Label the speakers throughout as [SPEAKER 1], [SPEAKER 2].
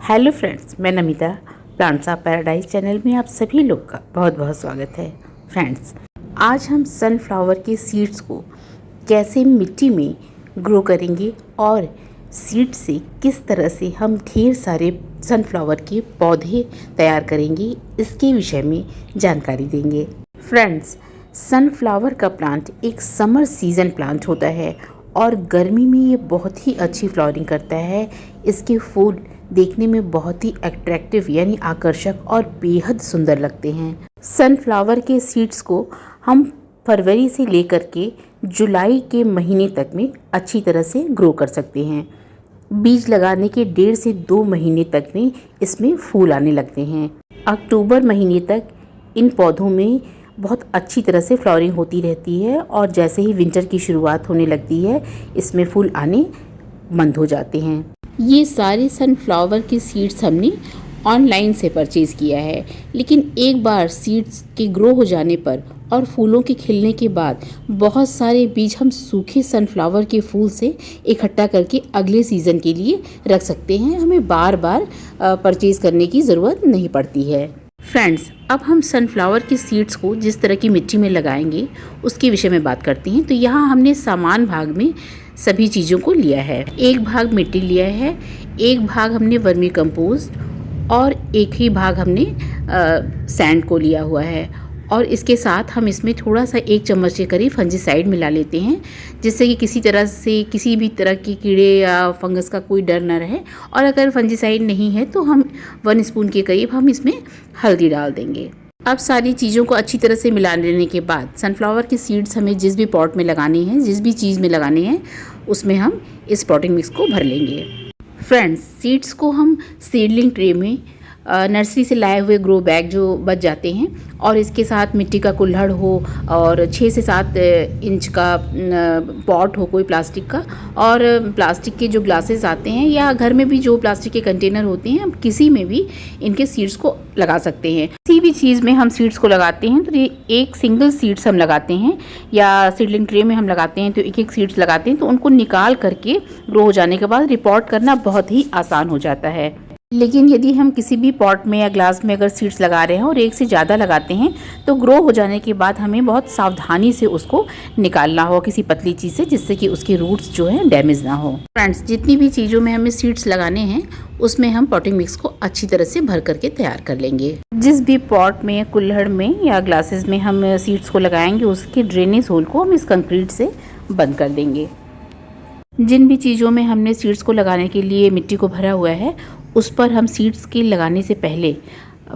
[SPEAKER 1] Hello friends, मैं Namita plants of paradise channel में आप सभी लोग का बहुत बहुत स्वागत है। फ्रेंड्स, आज हम सनफ्लावर के सीड्स को कैसे मिट्टी में ग्रो करेंगे और सीड से किस तरह से हम ढेर सारे सनफ्लावर के पौधे तैयार करेंगे, इसके विषय में जानकारी देंगे। फ्रेंड्स, सनफ्लावर का प्लांट एक समर सीजन प्लांट होता है और गर्मी में ये बहुत ही अच्छी फ्लावरिंग करता है। इसके फूल देखने में बहुत ही अट्रैक्टिव यानी आकर्षक और बेहद सुंदर लगते हैं। सनफ्लावर के सीड्स को हम फरवरी से लेकर के जुलाई के महीने तक में अच्छी तरह से ग्रो कर सकते हैं। बीज लगाने के 1.5 से 2 महीने तक में इसमें फूल आने लगते हैं। अक्टूबर महीने तक इन पौधों में बहुत अच्छी तरह से फ्लावरिंग होती रहती है और जैसे ही विंटर की शुरुआत होने लगती है इसमें फूल आने बंद हो जाते हैं। ये सारे सनफ्लावर के सीड्स हमने ऑनलाइन से परचेज़ किया है, लेकिन एक बार सीड्स के ग्रो हो जाने पर और फूलों के खिलने के बाद बहुत सारे बीज हम सूखे सनफ्लावर के फूल से इकट्ठा करके अगले सीज़न के लिए रख सकते हैं। हमें बार बार परचेज़ करने की ज़रूरत नहीं पड़ती है। फ्रेंड्स, अब हम सनफ्लावर के सीड्स को जिस तरह की मिट्टी में लगाएंगे उसके विषय में बात करते हैं। तो यहाँ हमने समान भाग में सभी चीज़ों को लिया है। एक भाग मिट्टी लिया है, एक भाग हमने वर्मी कंपोस्ट और एक ही भाग हमने सैंड को लिया हुआ है। और इसके साथ हम इसमें थोड़ा सा 1 चम्मच के करीब फंजीसाइड मिला लेते हैं, जिससे कि किसी तरह से किसी भी तरह के कीड़े या फंगस का कोई डर न रहे। और अगर फंजीसाइड नहीं है तो हम 1 स्पून के करीब हम इसमें हल्दी डाल देंगे। अब सारी चीज़ों को अच्छी तरह से मिला लेने के बाद सनफ्लावर के सीड्स हमें जिस भी पॉट में लगाने हैं, जिस भी चीज़ में लगाने हैं, उसमें हम इस पॉटिंग मिक्स को भर लेंगे। फ्रेंड्स, सीड्स को हम सीडलिंग ट्रे में नर्सरी से लाए हुए ग्रो बैग जो बच जाते हैं और इसके साथ मिट्टी का कुल्हड़ हो और 6 से 7 इंच का पॉट हो कोई प्लास्टिक का, और प्लास्टिक के जो ग्लासेस आते हैं या घर में भी जो प्लास्टिक के कंटेनर होते हैं, हम किसी में भी इनके सीड्स को लगा सकते हैं। किसी भी चीज़ में हम सीड्स को लगाते हैं तो ये एक सिंगल सीड्स हम लगाते हैं या सीडलिंग ट्रे में हम लगाते हैं तो एक सीड्स लगाते हैं, तो उनको निकाल करके ग्रो हो जाने के बाद रिपोर्ट करना बहुत ही आसान हो जाता है। लेकिन यदि हम किसी भी पॉट में या ग्लास में अगर सीड्स लगा रहे हैं और एक से ज़्यादा लगाते हैं तो ग्रो हो जाने के बाद हमें बहुत सावधानी से उसको निकालना हो किसी पतली चीज़ से, जिससे कि उसके रूट्स जो है डैमेज ना हो। फ्रेंड्स, जितनी भी चीज़ों में हमें सीड्स लगाने हैं उसमें हम पॉटिंग मिक्स को अच्छी तरह से भर करके तैयार कर लेंगे। जिस भी पॉट में, कुल्हड़ में या ग्लासेस में हम सीड्स को लगाएंगे उसके ड्रेनेज होल को हम इस कंक्रीट से बंद कर देंगे। जिन भी चीज़ों में हमने सीड्स को लगाने के लिए मिट्टी को भरा हुआ है उस पर हम सीड्स के लगाने से पहले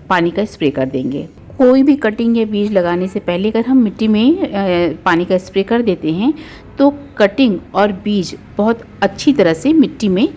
[SPEAKER 1] पानी का स्प्रे कर देंगे। कोई भी कटिंग या बीज लगाने से पहले अगर हम मिट्टी में पानी का स्प्रे कर देते हैं तो कटिंग और बीज बहुत अच्छी तरह से मिट्टी में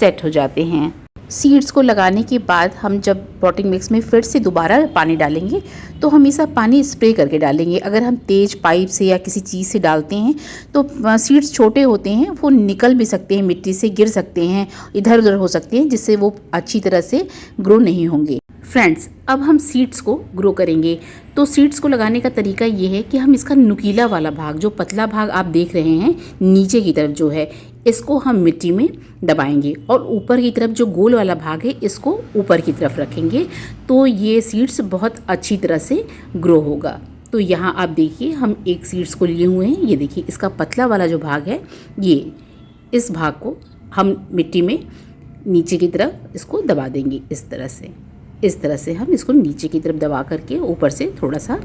[SPEAKER 1] सेट हो जाते हैं। सीड्स को लगाने के बाद हम जब पॉटिंग मिक्स में फिर से दोबारा पानी डालेंगे तो हमेशा पानी स्प्रे करके डालेंगे। अगर हम तेज़ पाइप से या किसी चीज़ से डालते हैं तो सीड्स छोटे होते हैं, वो निकल भी सकते हैं, मिट्टी से गिर सकते हैं, इधर उधर हो सकते हैं, जिससे वो अच्छी तरह से ग्रो नहीं होंगे। फ्रेंड्स, अब हम सीड्स को ग्रो करेंगे। तो सीड्स को लगाने का तरीका ये है कि हम इसका नुकीला वाला भाग, जो पतला भाग आप देख रहे हैं नीचे की तरफ जो है, इसको हम मिट्टी में दबाएंगे और ऊपर की तरफ जो गोल वाला भाग है इसको ऊपर की तरफ रखेंगे, तो ये सीड्स बहुत अच्छी तरह से ग्रो होगा। तो यहाँ आप देखिए हम एक सीड्स को लिए हुए हैं, ये देखिए इसका पतला वाला जो भाग है, ये इस भाग को हम मिट्टी में नीचे की तरफ इसको दबा देंगे। इस तरह से हम इसको नीचे की तरफ दबा करके ऊपर से थोड़ा सा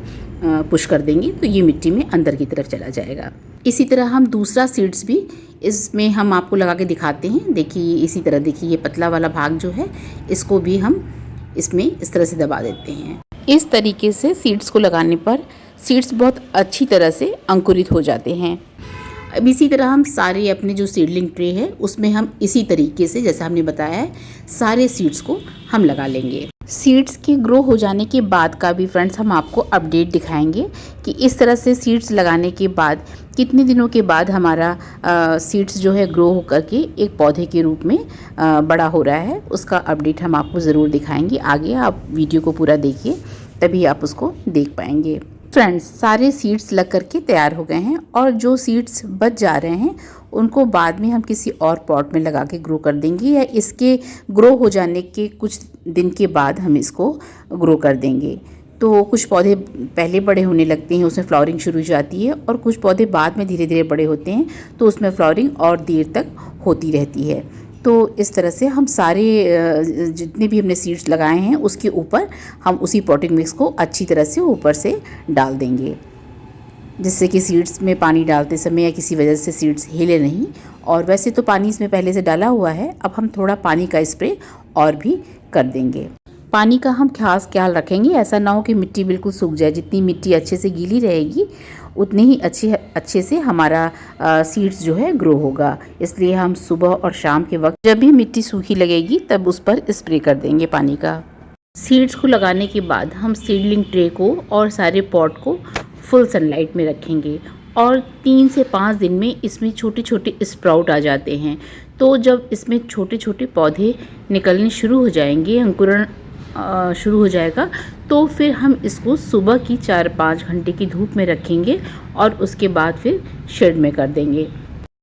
[SPEAKER 1] पुश कर देंगे तो ये मिट्टी में अंदर की तरफ चला जाएगा। इसी तरह हम दूसरा सीड्स भी इसमें हम आपको लगा के दिखाते हैं। देखिए इसी तरह देखिए ये पतला वाला भाग जो है इसको भी हम इसमें इस तरह से दबा देते हैं। इस तरीके से सीड्स को लगाने पर सीड्स बहुत अच्छी तरह से अंकुरित हो जाते हैं। अब इसी तरह हम सारे अपने जो सीडलिंग ट्रे है उसमें हम इसी तरीके से जैसा हमने बताया है सारे सीड्स को हम लगा लेंगे। सीड्स के ग्रो हो जाने के बाद का भी फ्रेंड्स हम आपको अपडेट दिखाएंगे कि इस तरह से सीड्स लगाने के बाद कितने दिनों के बाद हमारा सीड्स जो है ग्रो होकर के एक पौधे के रूप में बड़ा हो रहा है। उसका अपडेट हम आपको ज़रूर दिखाएंगे। आगे आप वीडियो को पूरा देखिए, तभी आप उसको देख पाएंगे। फ्रेंड्स, सारे सीड्स लग करके तैयार हो गए हैं और जो सीड्स बच जा रहे हैं उनको बाद में हम किसी और पॉट में लगा के ग्रो कर देंगे, या इसके ग्रो हो जाने के कुछ दिन के बाद हम इसको ग्रो कर देंगे। तो कुछ पौधे पहले बड़े होने लगते हैं, उसमें फ्लावरिंग शुरू हो जाती है, और कुछ पौधे बाद में धीरे धीरे बड़े होते हैं तो उसमें फ्लावरिंग और देर तक होती रहती है। तो इस तरह से हम सारे जितने भी हमने सीड्स लगाए हैं उसके ऊपर हम उसी पॉटिंग मिक्स को अच्छी तरह से ऊपर से डाल देंगे, जिससे कि सीड्स में पानी डालते समय या किसी वजह से सीड्स हिले नहीं। और वैसे तो पानी इसमें पहले से डाला हुआ है, अब हम थोड़ा पानी का स्प्रे और भी कर देंगे। पानी का हम खास ख्याल रखेंगे, ऐसा ना हो कि मिट्टी बिल्कुल सूख जाए। जितनी मिट्टी अच्छे से गीली रहेगी उतनी ही अच्छे से हमारा सीड्स जो है ग्रो होगा। इसलिए हम सुबह और शाम के वक्त जब भी मिट्टी सूखी लगेगी तब उस पर स्प्रे कर देंगे पानी का। सीड्स को लगाने के बाद हम सीडलिंग ट्रे को और सारे पॉट को फुल सनलाइट में रखेंगे, और 3 से 5 दिन में इसमें छोटे छोटे स्प्राउट आ जाते हैं। तो जब इसमें छोटे छोटे पौधे निकलने शुरू हो जाएंगे, अंकुरण शुरू हो जाएगा, तो फिर हम इसको सुबह की 4-5 घंटे की धूप में रखेंगे और उसके बाद फिर शेड में कर देंगे।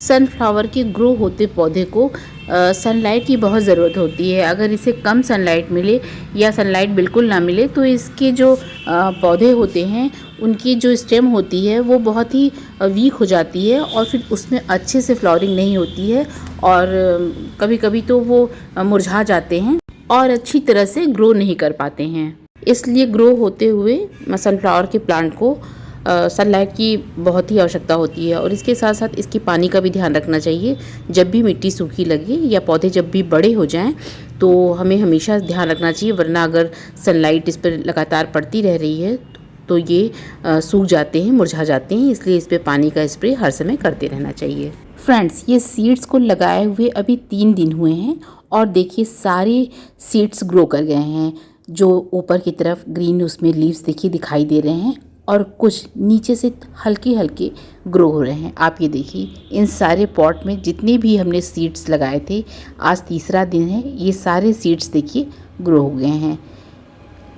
[SPEAKER 1] सनफ्लावर के ग्रो होते पौधे को सनलाइट की बहुत ज़रूरत होती है। अगर इसे कम सनलाइट मिले या सनलाइट बिल्कुल ना मिले तो इसके जो पौधे होते हैं उनकी जो स्टेम होती है वो बहुत ही वीक हो जाती है, और फिर उसमें अच्छे से फ्लावरिंग नहीं होती है, और कभी कभी तो वो मुरझा जाते हैं और अच्छी तरह से ग्रो नहीं कर पाते हैं। इसलिए ग्रो होते हुए सनफ्लावर के प्लांट को सनलाइट की बहुत ही आवश्यकता होती है, और इसके साथ साथ इसकी पानी का भी ध्यान रखना चाहिए। जब भी मिट्टी सूखी लगे या पौधे जब भी बड़े हो जाएं तो हमें हमेशा ध्यान रखना चाहिए, वरना अगर सनलाइट इस पर लगातार पड़ती रह रही है तो ये सूख जाते हैं, मुरझा जाते हैं। इसलिए इस पर पानी का स्प्रे हर समय करते रहना चाहिए। फ्रेंड्स, ये सीड्स को लगाए हुए अभी 3 दिन हुए हैं और देखिए सारे सीड्स ग्रो कर गए हैं। जो ऊपर की तरफ ग्रीन उसमें लीव्स देखिए दिखाई दे रहे हैं, और कुछ नीचे से हल्के हल्के ग्रो हो रहे हैं। आप ये देखिए इन सारे पॉट में जितने भी हमने सीड्स लगाए थे, आज तीसरा दिन है, ये सारे सीड्स देखिए ग्रो हो गए हैं,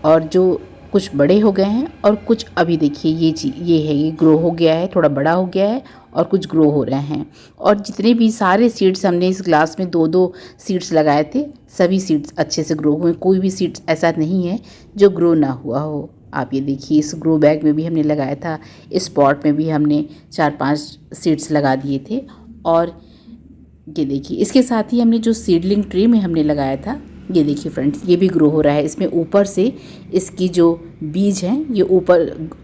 [SPEAKER 1] और जो कुछ बड़े हो गए हैं और कुछ अभी देखिए ये है, ये ग्रो हो गया है, थोड़ा बड़ा हो गया है, और कुछ ग्रो हो रहे हैं। और जितने भी सारे सीड्स हमने इस ग्लास में 2-2 सीड्स लगाए थे, सभी सीड्स अच्छे से ग्रो हुए। कोई भी सीड्स ऐसा नहीं है जो ग्रो ना हुआ हो। आप ये देखिए इस ग्रो बैग में भी हमने लगाया था, इस पॉट में भी हमने 4-5 सीड्स लगा दिए थे, और ये देखिए इसके साथ ही हमने जो सीडलिंग ट्रे में हमने लगाया था, ये देखिए फ्रेंड्स, ये भी ग्रो हो रहा है। इसमें ऊपर से इसकी जो बीज हैं ये ऊपर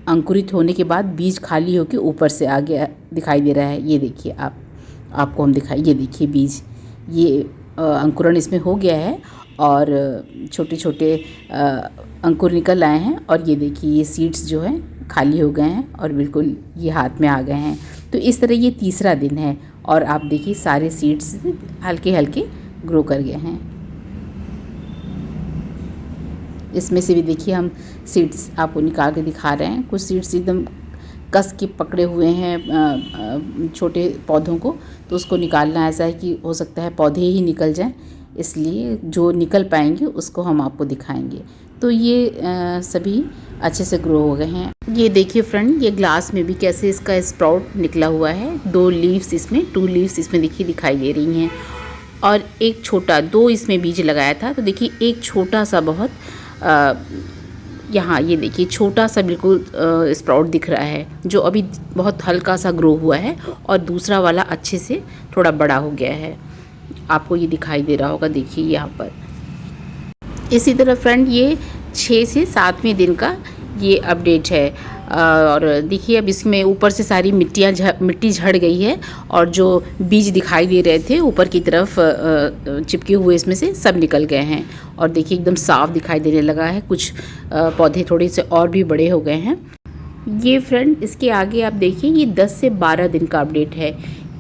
[SPEAKER 1] अंकुरित होने के बाद बीज खाली होकर ऊपर से आ गया दिखाई दे रहा है। ये देखिए आपको हम दिखाई, ये देखिए बीज, ये अंकुरण इसमें हो गया है और छोटे छोटे अंकुर निकल आए हैं, और ये देखिए ये सीड्स जो हैं खाली हो गए हैं और बिल्कुल ये हाथ में आ गए हैं। तो इस तरह ये तीसरा दिन है, और आप देखिए सारे सीड्स हल्के हल्के ग्रो कर गए हैं। इसमें से भी देखिए हम सीड्स आपको निकाल के दिखा रहे हैं। कुछ सीड्स एकदम कस के पकड़े हुए हैं छोटे पौधों को, तो उसको निकालना ऐसा है कि हो सकता है पौधे ही निकल जाएं, इसलिए जो निकल पाएंगे उसको हम आपको दिखाएंगे। तो ये सभी अच्छे से ग्रो हो गए हैं। ये देखिए फ्रेंड, ये ग्लास में भी कैसे इसका स्प्राउट निकला हुआ है। 2 लीव्स इसमें, 2 लीव्स इसमें देखिए दिखाई दे रही हैं, और एक छोटा 2 इसमें बीज लगाया था। तो देखिए एक छोटा सा बहुत यहाँ ये देखिए छोटा सा बिल्कुल स्प्राउट दिख रहा है, जो अभी बहुत हल्का सा ग्रो हुआ है, और दूसरा वाला अच्छे से थोड़ा बड़ा हो गया है। आपको ये दिखाई दे रहा होगा, देखिए यहाँ पर। इसी तरह फ्रेंड ये 6 से 7वें दिन का ये अपडेट है, और देखिए अब इसमें ऊपर से सारी मिट्टी झड़ गई है, और जो बीज दिखाई दे रहे थे ऊपर की तरफ चिपके हुए इसमें से सब निकल गए हैं, और देखिए एकदम साफ दिखाई देने लगा है। कुछ पौधे थोड़े से और भी बड़े हो गए हैं। ये फ्रेंड इसके आगे आप देखिए ये 10 से 12 दिन का अपडेट है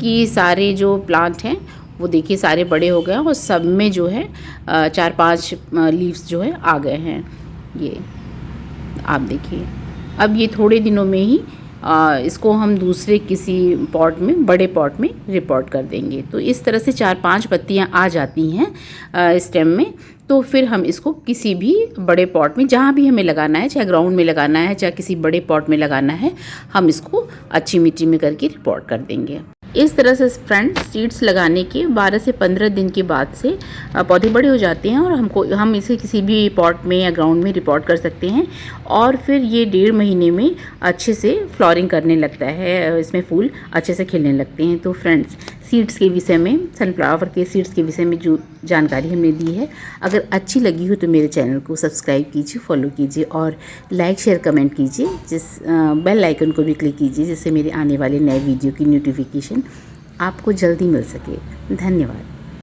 [SPEAKER 1] कि सारे जो प्लांट हैं वो देखिए सारे बड़े हो गए हैं, और सब में जो है 4-5 लीव्स जो है आ गए हैं। ये आप देखिए अब ये थोड़े दिनों में ही इसको हम दूसरे किसी पॉट में, बड़े पॉट में रिपोर्ट कर देंगे। तो इस तरह से 4-5 पत्तियां आ जाती हैं स्टेम में। तो फिर हम इसको किसी भी बड़े पॉट में, जहाँ भी हमें लगाना है, चाहे ग्राउंड में लगाना है, चाहे किसी बड़े पॉट में लगाना है, हम इसको अच्छी मिट्टी में करके रिपोर्ट कर देंगे। इस तरह से फ्रेंड्स सीड्स लगाने के 12 से 15 दिन के बाद से पौधे बड़े हो जाते हैं और हम इसे किसी भी पॉट में या ग्राउंड में रिपोर्ट कर सकते हैं। और फिर ये 1.5 महीने में अच्छे से फ्लॉरिंग करने लगता है, इसमें फूल अच्छे से खिलने लगते हैं। तो फ्रेंड्स, सीड्स के विषय में, सनफ्लावर के सीड्स के विषय में जो जानकारी हमने दी है, अगर अच्छी लगी हो तो मेरे चैनल को सब्सक्राइब कीजिए, फॉलो कीजिए और लाइक शेयर कमेंट कीजिए। बेल आइकन को भी क्लिक कीजिए, जिससे मेरे आने वाले नए वीडियो की नोटिफिकेशन आपको जल्दी मिल सके। धन्यवाद।